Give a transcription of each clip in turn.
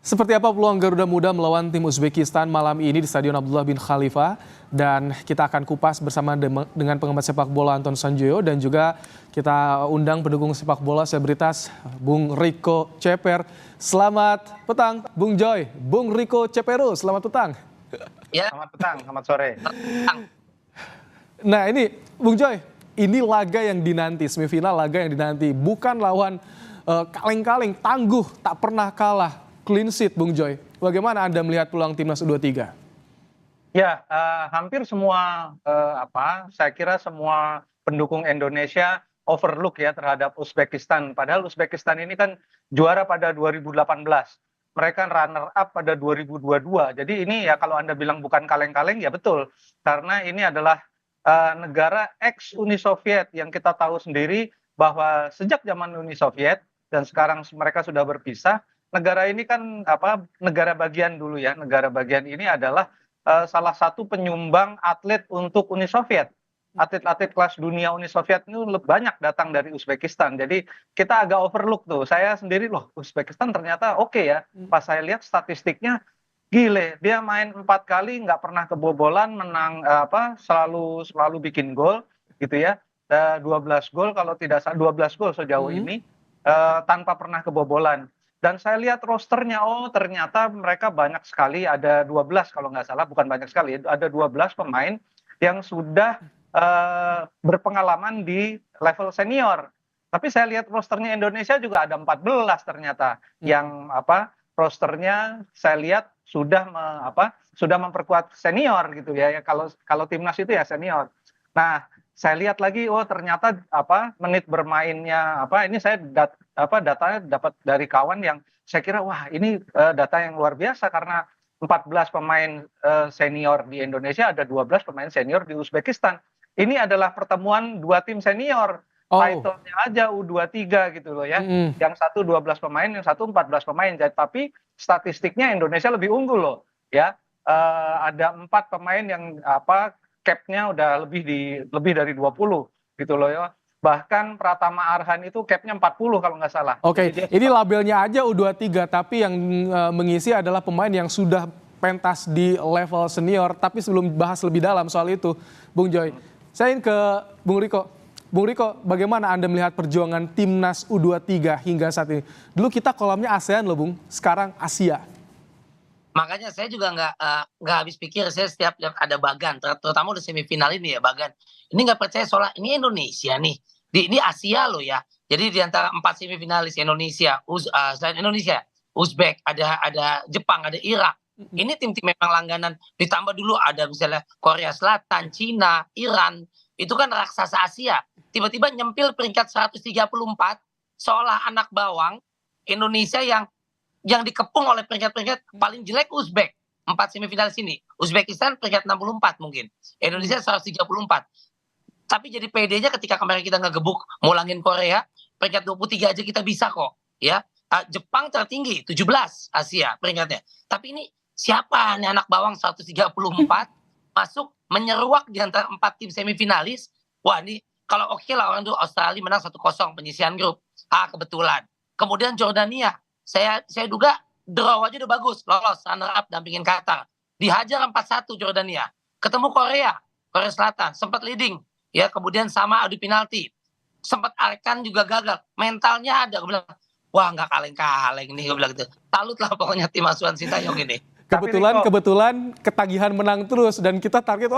Seperti apa peluang Garuda Muda melawan tim Uzbekistan malam ini di Stadion Abdullah bin Khalifa? Dan kita akan kupas bersama dengan pengamat sepak bola Anton Sanjoyo dan juga kita undang pendukung sepak bola selebritas Bung Riko Ceper. Selamat petang Bung Joy, Bung Riko Cepero, selamat petang. Ya, Selamat petang, selamat sore. Nah ini Bung Joy, ini laga yang dinanti, semifinal laga yang dinanti. Bukan lawan kaleng-kaleng, tangguh, tak pernah kalah. Clean sheet, Bung Joy. Bagaimana Anda melihat peluang timnas U23? Ya, hampir semua saya kira semua pendukung Indonesia overlook ya terhadap Uzbekistan. Padahal Uzbekistan ini kan juara pada 2018. Mereka runner up pada 2022. Jadi ini ya kalau Anda bilang bukan kaleng-kaleng ya betul. Karena ini adalah negara ex Uni Soviet yang kita tahu sendiri bahwa sejak zaman Uni Soviet dan sekarang mereka sudah berpisah. Negara ini kan negara bagian dulu ya. Negara bagian ini adalah salah satu penyumbang atlet untuk Uni Soviet. Atlet-atlet kelas dunia Uni Soviet itu banyak datang dari Uzbekistan. Jadi kita agak overlook tuh. Saya sendiri loh Uzbekistan ternyata oke ya. Pas saya lihat statistiknya gile. Dia main 4 kali nggak pernah kebobolan, menang selalu bikin gol gitu ya. 12 gol kalau tidak salah 12 gol sejauh ini tanpa pernah kebobolan. Dan saya lihat rosternya, oh ternyata mereka banyak sekali, ada 12 kalau nggak salah, bukan banyak sekali, ada 12 pemain yang sudah berpengalaman di level senior. Tapi saya lihat rosternya Indonesia juga ada 14 ternyata yang rosternya saya lihat sudah memperkuat senior gitu ya. Kalau timnas itu ya senior. Nah, saya lihat lagi, oh ternyata menit bermainnya ini saya datanya dapat dari kawan yang saya kira wah ini data yang luar biasa karena 14 pemain senior di Indonesia, ada 12 pemain senior di Uzbekistan. Ini adalah pertemuan dua tim senior. Title-nya aja U23 gitu loh ya. Yang satu 12 pemain, yang satu 14 pemain. Tapi statistiknya Indonesia lebih unggul loh ya. Ada 4 pemain yang cap-nya udah lebih dari 20 gitu loh ya. Bahkan Pratama Arhan itu cap-nya 40 kalau nggak salah. Oke, ini labelnya aja U23, tapi yang mengisi adalah pemain yang sudah pentas di level senior. Tapi sebelum bahas lebih dalam soal itu, Bung Joy, saya ingin ke Bung Riko. Bung Riko, bagaimana Anda melihat perjuangan timnas U23 hingga saat ini? Dulu kita kolamnya ASEAN loh Bung, sekarang Asia. makanya saya juga nggak habis pikir. Saya setiap lihat ada Bagan, terutama udah semifinal ini ya Bagan. Ini nggak percaya soal ini Indonesia nih. Ini Asia loh ya. Jadi di antara 4 semifinalis Indonesia, selain Indonesia, Uzbek, ada Jepang, ada Irak. Ini tim-tim memang langganan. Ditambah dulu ada misalnya Korea Selatan, Cina, Iran. Itu kan raksasa Asia. Tiba-tiba nyempil peringkat 134 seolah anak bawang Indonesia yang dikepung oleh peringkat-peringkat paling jelek Uzbek. 4 semifinalis ini. Uzbekistan peringkat 64 mungkin. Indonesia 134. Tapi jadi PD-nya ketika kemarin kita ngegebuk mulangin Korea, peringkat 23 aja kita bisa kok. Ya, Jepang tertinggi 17 Asia peringkatnya. Tapi ini siapa nih anak bawang 134 masuk menyeruak di antara 4 tim semifinalis. Wah ini kalau oke lah orang tuh Australia menang 1-0 penyisian grup. Kebetulan. Kemudian Jordania. Saya duga draw aja udah bagus, lolos runner up dampingin Qatar. Dihajar 4-1 Jordania. Ketemu Korea Selatan sempat leading ya, kemudian sama adu penalti. Sempat Arkan juga gagal. Mentalnya ada, gue bilang, wah nggak kaleng-kaleng nih, gue bilang gitu. Salut lah pokoknya tim asuhan Sintayong ini. Kebetulan ketagihan menang terus dan kita target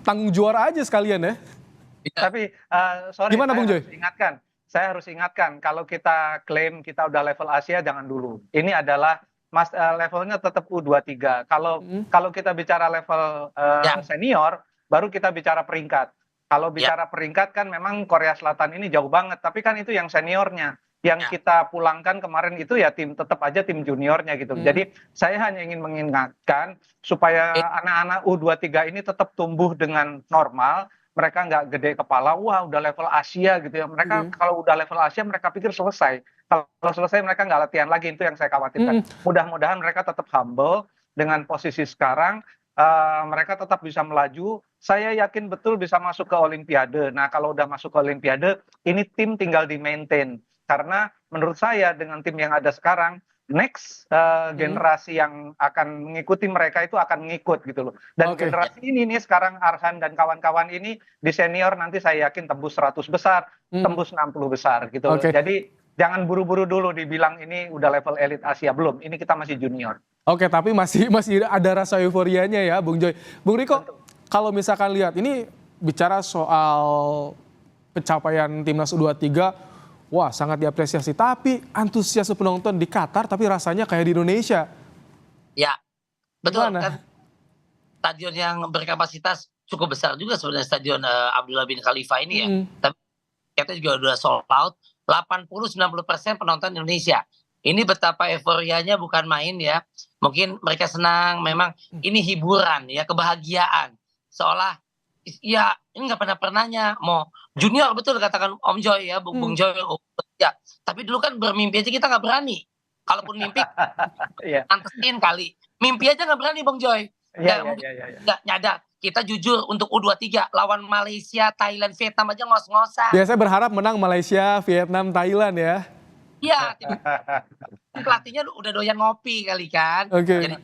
tanggung juara aja sekalian ya. Tapi sorry, gimana Bung Joy? Saya harus ingatkan kalau kita klaim kita udah level Asia jangan dulu. Ini adalah levelnya tetap U23. Kalau kita bicara level senior baru kita bicara peringkat. Kalau bicara peringkat kan memang Korea Selatan ini jauh banget, tapi kan itu yang seniornya. Yang kita pulangkan kemarin itu ya tetap aja tim juniornya gitu. Jadi saya hanya ingin mengingatkan supaya anak-anak U23 ini tetap tumbuh dengan normal. Mereka nggak gede kepala, wah udah level Asia gitu ya. Mereka kalau udah level Asia mereka pikir selesai. Kalau selesai mereka nggak latihan lagi, itu yang saya khawatirkan. Mudah-mudahan mereka tetap humble dengan posisi sekarang. Mereka tetap bisa melaju. Saya yakin betul bisa masuk ke Olimpiade. Nah kalau udah masuk ke Olimpiade, ini tim tinggal di maintain. Karena menurut saya dengan tim yang ada sekarang, next generasi yang akan mengikuti mereka itu akan mengikut gitu loh. Dan Oke. generasi ini nih sekarang Arhan dan kawan-kawan ini di senior nanti saya yakin tembus 100 besar, tembus 60 besar gitu loh. Oke. Jadi jangan buru-buru dulu dibilang ini udah level elit Asia, belum. Ini kita masih junior. Oke, tapi masih ada rasa euforianya ya, Bung Joy. Bung Riko, kalau misalkan lihat ini bicara soal pencapaian timnas U23, wah sangat diapresiasi. Tapi antusiasme penonton di Qatar, tapi rasanya kayak di Indonesia. Ya, betul Gimana? kan. Stadion yang berkapasitas cukup besar juga sebenarnya stadion Abdullah bin Khalifa ini ya. Tapi kita juga udah sold out. 80-90% penonton Indonesia. Ini betapa euforianya bukan main ya. Mungkin mereka senang, memang ini hiburan ya, kebahagiaan. Seolah ya ini nggak pernahnya mau junior, betul katakan Om Joy ya, Bung Joy ya. Tapi dulu kan bermimpi aja kita nggak berani. Kalaupun mimpi Iya. antesin kali. Mimpi aja nggak berani Bung Joy. Iya. Nggak nyadar. Kita jujur untuk U23 lawan Malaysia, Thailand, Vietnam aja ngos-ngosan. Biasanya berharap menang Malaysia, Vietnam, Thailand ya. Iya, pelatihnya udah doyan ngopi kali kan. Oke. Jadi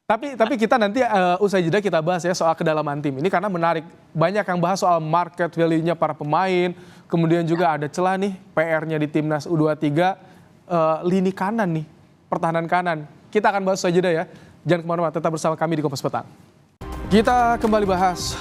Tapi kita nanti usai jeda kita bahas ya soal kedalaman tim ini karena menarik. Banyak yang bahas soal market value-nya para pemain, kemudian juga ada celah nih PR-nya di timnas U23 lini kanan nih, pertahanan kanan. Kita akan bahas usai jeda ya. Jangan kemana-mana, tetap bersama kami di Kompas Petang. Kita kembali bahas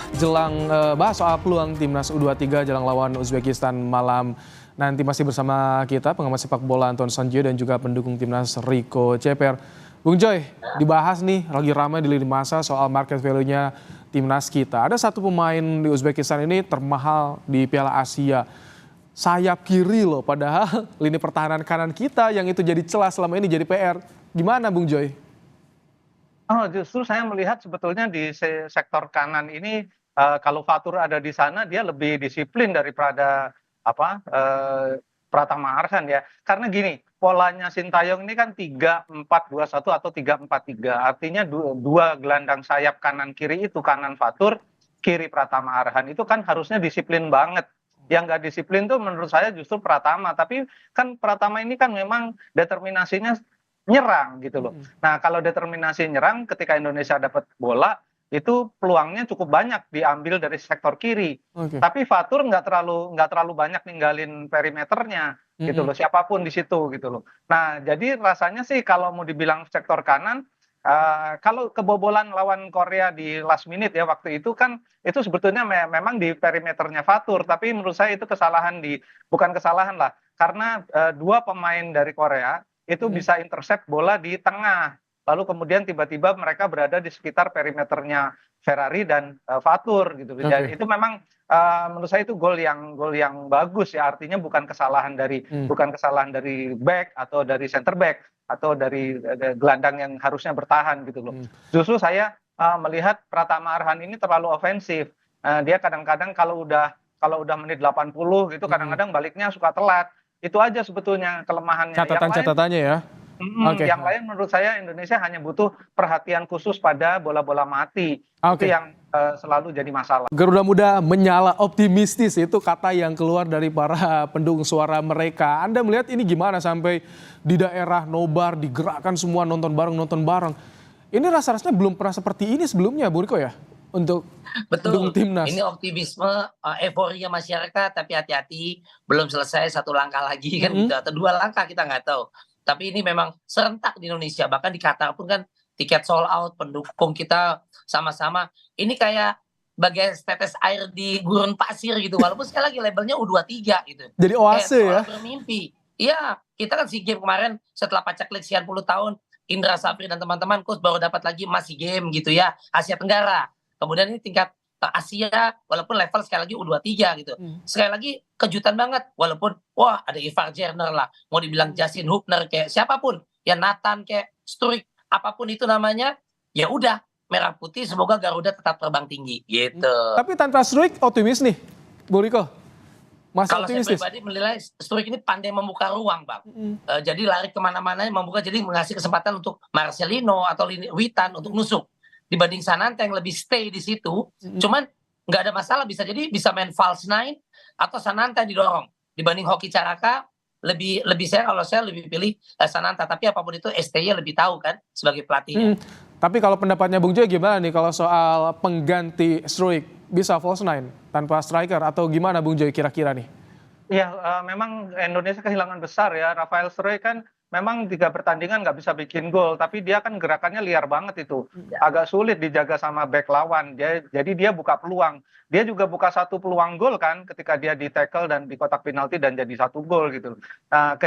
bahas soal peluang timnas U23 jelang lawan Uzbekistan malam nanti. Masih bersama kita pengamat sepak bola Anton Sanjio dan juga pendukung timnas Rico Ceper. Bung Joy, dibahas nih lagi ramai di lini masa soal market value-nya timnas kita. Ada satu pemain di Uzbekistan ini termahal di Piala Asia. Sayap kiri loh, padahal lini pertahanan kanan kita yang itu jadi celah selama ini jadi PR. Gimana Bung Joy? Oh, justru saya melihat sebetulnya di sektor kanan ini kalau Fatur ada di sana dia lebih disiplin daripada Pratama Arhan ya. Karena gini, polanya Sintayong ini kan 3-4-2-1 atau 3-4-3. Artinya dua gelandang sayap kanan kiri itu, kanan Fatur, kiri Pratama Arhan itu kan harusnya disiplin banget. Yang nggak disiplin tuh menurut saya justru Pratama. Tapi kan Pratama ini kan memang determinasinya nyerang gitu loh. Nah, kalau determinasi nyerang ketika Indonesia dapat bola itu peluangnya cukup banyak diambil dari sektor kiri. Tapi Fatur nggak terlalu banyak ninggalin perimeternya gitu loh, siapapun di situ gitu loh. Nah, jadi rasanya sih kalau mau dibilang sektor kanan, kalau kebobolan lawan Korea di last minute ya waktu itu kan itu sebetulnya memang di perimeternya Fatur, tapi menurut saya itu bukan kesalahan lah, karena dua pemain dari Korea itu bisa intercept bola di tengah. Lalu kemudian tiba-tiba mereka berada di sekitar perimeternya Ferrari dan Fatur gitu. Jadi itu memang menurut saya itu gol yang bagus ya. Artinya bukan kesalahan dari back atau dari center back atau dari gelandang yang harusnya bertahan gitu loh. Justru saya melihat Pratama Arhan ini terlalu ofensif. Dia kadang-kadang kalau udah menit 80 gitu kadang-kadang baliknya suka telat. Itu aja sebetulnya kelemahannya. Catatannya ya. Yang lain menurut saya Indonesia hanya butuh perhatian khusus pada bola-bola mati. Itu yang selalu jadi masalah. Garuda Muda menyala optimistis, itu kata yang keluar dari para pendukung suara mereka. Anda melihat ini gimana sampai di daerah nobar digerakkan semua nonton bareng. Ini rasa-rasanya belum pernah seperti ini sebelumnya, Bu Riko ya? Untuk betul, timnas. ini optimisme, euforia masyarakat, tapi hati-hati belum selesai, satu langkah lagi kan gitu, atau dua langkah kita nggak tahu. Tapi ini memang serentak di Indonesia, bahkan di Qatar pun kan tiket sold out, pendukung kita sama-sama. Ini kayak bagai tetes air di gurun pasir gitu, walaupun sekali lagi labelnya U23 gitu. Jadi oase ya? Bermimpi. Iya, kita kan SEA Games kemarin setelah pacaklik sekian puluh tahun, Indra Safri dan teman-teman coach baru dapat lagi SEA Games gitu ya, Asia Tenggara. Kemudian ini tingkat Asia, walaupun level sekali lagi U23 gitu. Sekali lagi kejutan banget, walaupun wah ada Ivar Jerner lah, mau dibilang Justin Hubner kayak siapapun, ya Nathan kayak Struik, apapun itu namanya, ya udah merah putih, semoga Garuda tetap terbang tinggi gitu. Tapi tanpa Struik optimis nih, Bu Riko? Masih kalau optimistis? Saya pribadi menilai Struik ini pandai membuka ruang bang. Jadi lari kemana-mana membuka, jadi mengasih kesempatan untuk Marcelino atau Witan untuk nusuk. Dibanding Sananta yang lebih stay di situ, cuman nggak ada masalah, bisa jadi bisa main false nine atau Sananta yang didorong. Dibanding Hoki Caraka, lebih saya kalau saya lebih pilih Sananta, tapi apapun itu STY lebih tahu kan sebagai pelatihnya. Tapi kalau pendapatnya Bung Joy gimana nih kalau soal pengganti Struijk, bisa false nine tanpa striker atau gimana Bung Joy kira-kira nih? Iya, memang Indonesia kehilangan besar ya. Rafael Struijk kan memang 3 pertandingan nggak bisa bikin gol, tapi dia kan gerakannya liar banget itu. Agak sulit dijaga sama bek lawan. Jadi dia buka peluang. Dia juga buka satu peluang gol kan ketika dia di tackle dan di kotak penalti dan jadi 1 gol gitu. Nah,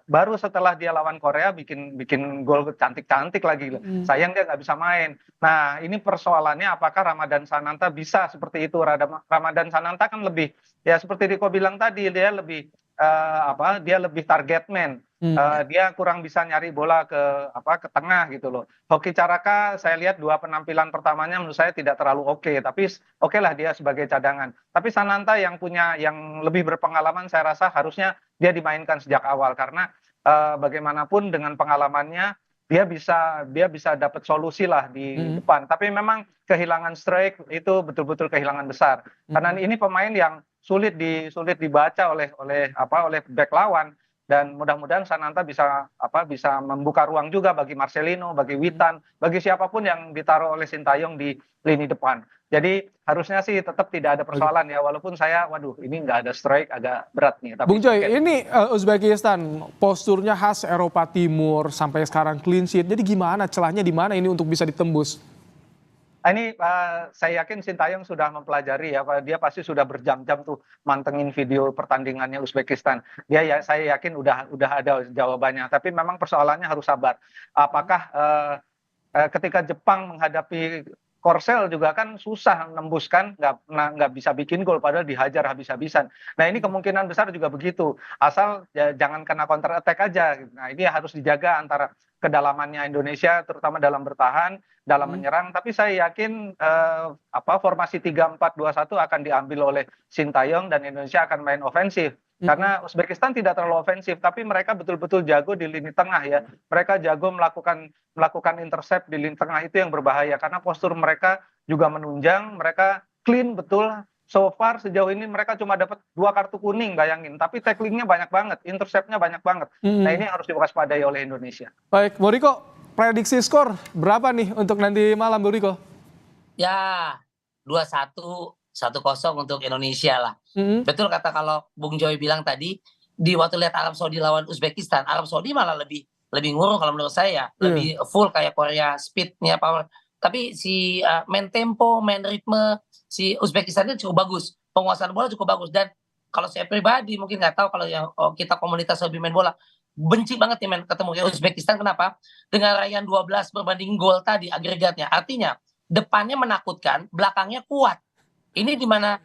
baru setelah dia lawan Korea bikin gol cantik-cantik lagi. Sayang dia nggak bisa main. Nah, ini persoalannya apakah Ramadan Sananta bisa seperti itu? Ramadan Sananta kan lebih, ya seperti Riko bilang tadi, dia lebih dia lebih target man. Dia kurang bisa nyari bola ke tengah gitu loh. Hoki Caraka saya lihat 2 penampilan pertamanya menurut saya tidak terlalu oke, tapi oke lah dia sebagai cadangan. Tapi Sananta yang lebih berpengalaman saya rasa harusnya dia dimainkan sejak awal karena bagaimanapun dengan pengalamannya dia bisa dapat solusi lah di depan. Tapi memang kehilangan Struijk itu betul-betul kehilangan besar. Karena ini pemain yang sulit dibaca oleh bek lawan, dan mudah-mudahan Sananta bisa membuka ruang juga bagi Marcelino, bagi Witan, bagi siapapun yang ditaruh oleh Sintayong di lini depan. Jadi harusnya sih tetap tidak ada persoalan ya, walaupun ini nggak ada Struijk agak berat nih. Tapi Bung Joy, ini Uzbekistan posturnya khas Eropa Timur sampai sekarang clean sheet. Jadi gimana celahnya di mana ini untuk bisa ditembus? Ini saya yakin Sintayong sudah mempelajari ya, dia pasti sudah berjam-jam tuh mantengin video pertandingannya Uzbekistan. Saya yakin udah ada jawabannya. Tapi memang persoalannya harus sabar. Apakah ketika Jepang menghadapi Korsel juga kan susah nembus kan, nggak bisa bikin gol padahal dihajar habis-habisan. Nah ini kemungkinan besar juga begitu. Asal jangan kena counter attack aja. Nah ini harus dijaga antara kedalamannya Indonesia terutama dalam bertahan, dalam menyerang. Tapi saya yakin formasi 3-4-2-1 akan diambil oleh Sintayong dan Indonesia akan main ofensif. Karena Uzbekistan tidak terlalu ofensif, tapi mereka betul-betul jago di lini tengah ya. Mereka jago melakukan intercept di lini tengah, itu yang berbahaya karena postur mereka juga menunjang, mereka clean betul. So far sejauh ini mereka cuma dapat 2 kartu kuning, bayangin. Tapi tacklingnya banyak banget, interceptnya banyak banget. Nah ini harus diwaspadai oleh Indonesia. Baik, Bu Riko, prediksi skor berapa nih untuk nanti malam, Bu Riko? Ya 2-1, 1-0 untuk Indonesia lah. Betul kata kalau Bung Joy bilang tadi, di waktu lihat Arab Saudi lawan Uzbekistan, Arab Saudi malah lebih ngurung kalau menurut saya, lebih full kayak Korea, speednya, power. Tapi si main tempo, main ritme, si Uzbekistan itu cukup bagus, penguasaan bola cukup bagus. Dan kalau saya pribadi mungkin nggak tahu kalau yang kita komunitas lebih main bola, benci banget nih main ketemu kayak Uzbekistan. Kenapa? Dengan raihan 12 berbanding gol tadi agregatnya, artinya depannya menakutkan, belakangnya kuat. Ini gimana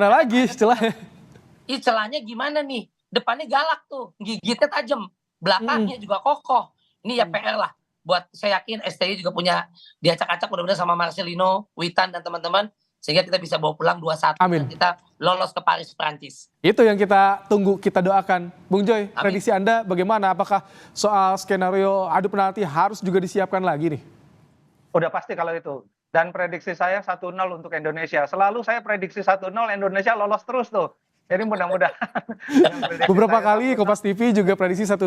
lagi istilahnya? Istilahnya gimana nih? Depannya galak tuh, gigitnya tajam, belakangnya juga kokoh. Ini ya PR lah. Buat saya yakin STY juga punya diacak-acak mudah-mudahan sama Marcelino, Witan dan teman-teman, sehingga kita bisa bawa pulang 2-1 dan kita lolos ke Paris, Prancis. Itu yang kita tunggu, kita doakan. Bung Joy, prediksi Anda bagaimana? Apakah soal skenario adu penalti harus juga disiapkan lagi nih? Udah pasti kalau itu. Dan prediksi saya 1-0 untuk Indonesia. Selalu saya prediksi 1-0, Indonesia lolos terus tuh. Jadi mudah-mudahan. Beberapa kali Kompas TV juga prediksi 1-0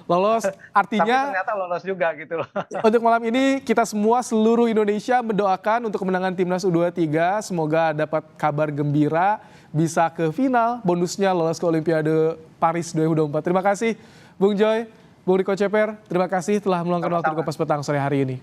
lolos. Artinya tapi ternyata lolos juga gitu loh. Untuk malam ini kita semua seluruh Indonesia mendoakan untuk kemenangan Timnas U23. Semoga dapat kabar gembira, bisa ke final, bonusnya lolos ke Olimpiade Paris 2024. Terima kasih Bung Joy, Bung Riko Ceper, terima kasih telah meluangkan waktu di Kompas Petang sore hari ini.